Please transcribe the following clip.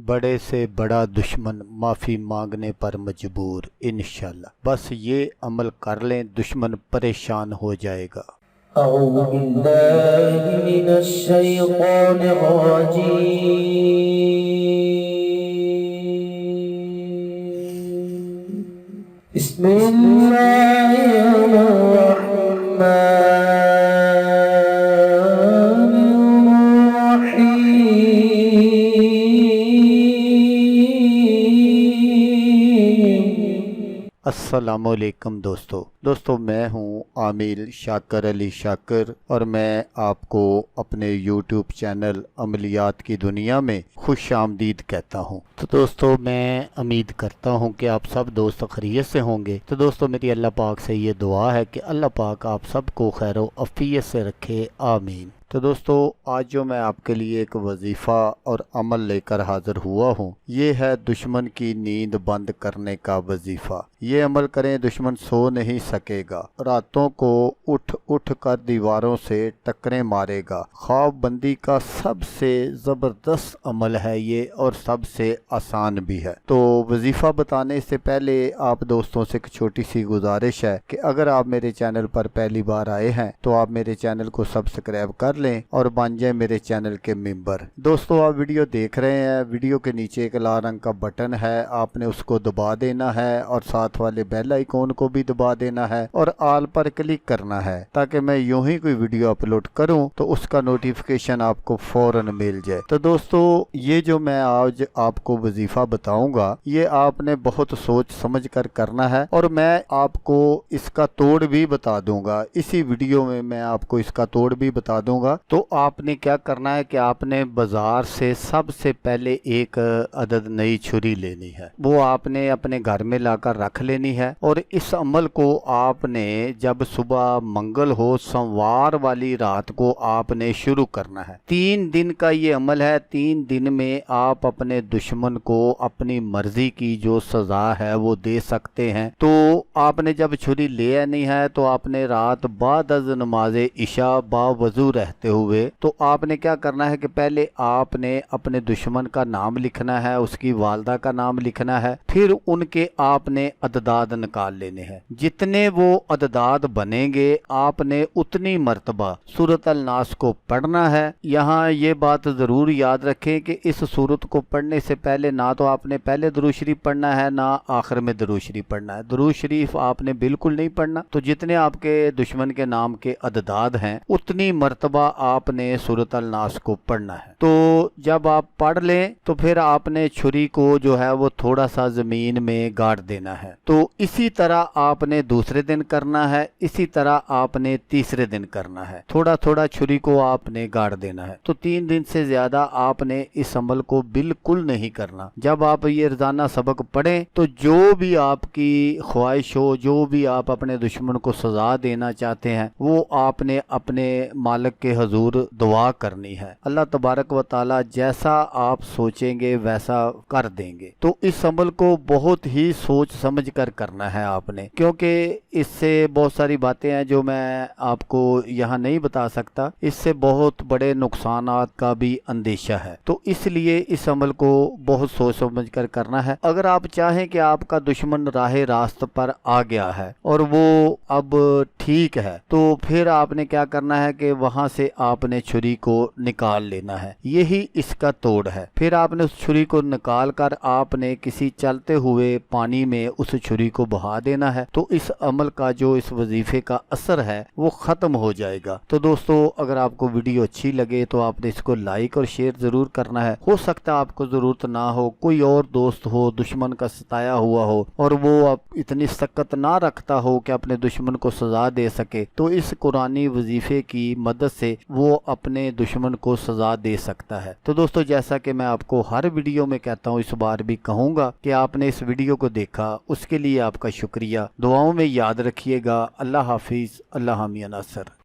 बड़े से बड़ा दुश्मन माफ़ी मांगने पर मजबूर इंशाल्लाह। बस ये अमल कर लें, दुश्मन परेशान हो जाएगा। أعوذ بالله من الشيطان الرجيم. بسم الله الرحمن अस्सलामुअलैकुम दोस्तों मैं हूं आमिल शाकर अली शाकर और मैं आपको अपने यूट्यूब चैनल अमलियात की दुनिया में खुश आमदीद कहता हूं। तो दोस्तों मैं उम्मीद करता हूं कि आप सब दोस्त खैरियत से होंगे। तो दोस्तों मेरी अल्लाह पाक से ये दुआ है कि अल्लाह पाक आप सबको खैर अफ़ियत से रखे, आमीन। तो दोस्तों आज जो मैं आपके लिए एक वजीफ़ा और अमल लेकर हाज़िर हुआ हूँ, ये है दुश्मन की नींद बंद करने का वजीफ़ा। ये अमल करें, दुश्मन सो नहीं सकेगा, रातों को उठ उठ कर दीवारों से टक्करें मारेगा। ख्वाब बंदी का सबसे ज़बरदस्त अमल है ये और सबसे आसान भी है। तो वजीफ़ा बताने से पहले आप दोस्तों से एक छोटी सी गुजारिश है कि अगर आप मेरे चैनल पर पहली बार आए हैं तो आप मेरे चैनल को सब्सक्राइब कर लें और बन जाए मेरे चैनल के मेंबर। दोस्तों आप वीडियो देख रहे हैं, वीडियो के नीचे एक लाल रंग का बटन है, आपने उसको दबा देना है और साथ वाले बेल आइकॉन को भी दबा देना है और ऑल पर क्लिक करना है ताकि मैं यूं ही कोई वीडियो अपलोड करूं तो उसका नोटिफिकेशन आपको फौरन मिल जाए। तो दोस्तों ये जो मैं आज आपको वजीफा बताऊंगा ये आपने बहुत सोच समझ कर करना है और मैं आपको इसका तोड़ भी बता दूंगा। इसी वीडियो में मैं आपको इसका तोड़ भी बता दूंगा। तो आपने क्या करना है कि आपने बाजार से सबसे पहले एक अदद नई छुरी लेनी है, वो आपने अपने घर में लाकर रख लेनी है और इस अमल को आपने जब सुबह मंगल हो सोमवार वाली रात को आपने शुरू करना है। 3 दिन का ये अमल है। 3 दिन में आप अपने दुश्मन को अपनी मर्जी की जो सजा है वो दे सकते हैं। तो आपने जब छुरी ले आनी है तो आपने रात बाद अज़ नमाज़े इशा बावजू रहते हुए तो आपने क्या करना है कि पहले आपने अपने दुश्मन का नाम लिखना है, उसकी वालदा का नाम लिखना है, फिर उनके आपने अददाद निकाल लेने हैं। जितने वो अददाद बनेंगे आपने उतनी मर्तबा सूरत अल नास को पढ़ना है। यहाँ ये बात ज़रूर याद रखें कि इस सूरत को पढ़ने से पहले ना तो आपने पहले दुरूद शरीफ पढ़ना है ना आखिर में दुरूद शरीफ पढ़ना है। दुरूद शरीफ आपने बिल्कुल नहीं पढ़ना। तो जितने आपके दुश्मन के नाम के अददाद हैं उतनी मर्तबा आपने सूरत अल नास को पढ़ना है। तो जब आप पढ़ लें तो फिर आपने छुरी को जो है वो थोड़ा सा ज़मीन में गाड़ देना है। तो इसी तरह आपने दूसरे दिन करना है, इसी तरह आपने तीसरे दिन करना है। थोड़ा थोड़ा छुरी को आपने गाड़ देना है। तो 3 दिन से ज़्यादा आपने इस अमल को बिल्कुल नहीं करना। जब आप ये रोज़ाना सबक पढ़ें तो जो भी आपकी ख्वाहिश हो, जो भी आप अपने दुश्मन को सजा देना चाहते हैं वो आपने अपने मालिक के हजूर दुआ करनी है। अल्लाह तबारक व ताला जैसा आप सोचेंगे वैसा कर देंगे। तो इस अमल को बहुत ही सोच समझ कर करना है आपने, क्योंकि इससे बहुत सारी बातें हैं जो मैं आपको यहाँ नहीं बता सकता। इससे बहुत बड़े नुकसानात का भी अंदेशा है। तो इसलिए इस अमल को बहुत सोच समझ कर करना है। अगर आप चाहें कि आपका दुश्मन राह रास्त पर आ गया है और वो अब ठीक है तो फिर आपने क्या करना है कि वहां से आपने छुरी को निकाल लेना है। यही इसका तोड़ है। फिर आपने उस छुरी को निकाल कर आपने किसी चलते हुए पानी में उस छुरी को बहा देना है। तो इस अमल का जो इस वजीफे का असर है वो खत्म हो जाएगा। तो दोस्तों अगर आपको वीडियो अच्छी लगे तो आपने इसको लाइक और शेयर जरूर करना है। हो सकता है आपको जरूरत ना हो, कोई और दोस्त हो दुश्मन का सताया हुआ हो और वो अब इतनी सख्त ना रखता हो कि अपने दुश्मन को सजा दे सके, तो इस कुरानी वजीफे की मदद से वो अपने दुश्मन को सजा दे सकता है। तो दोस्तों जैसा कि मैं आपको हर वीडियो में कहता हूँ इस बार भी कहूँगा कि आपने इस वीडियो को देखा उसके लिए आपका शुक्रिया। दुआओं में याद रखिएगा। अल्लाह हाफिज़, अल्लाह मियां नासर।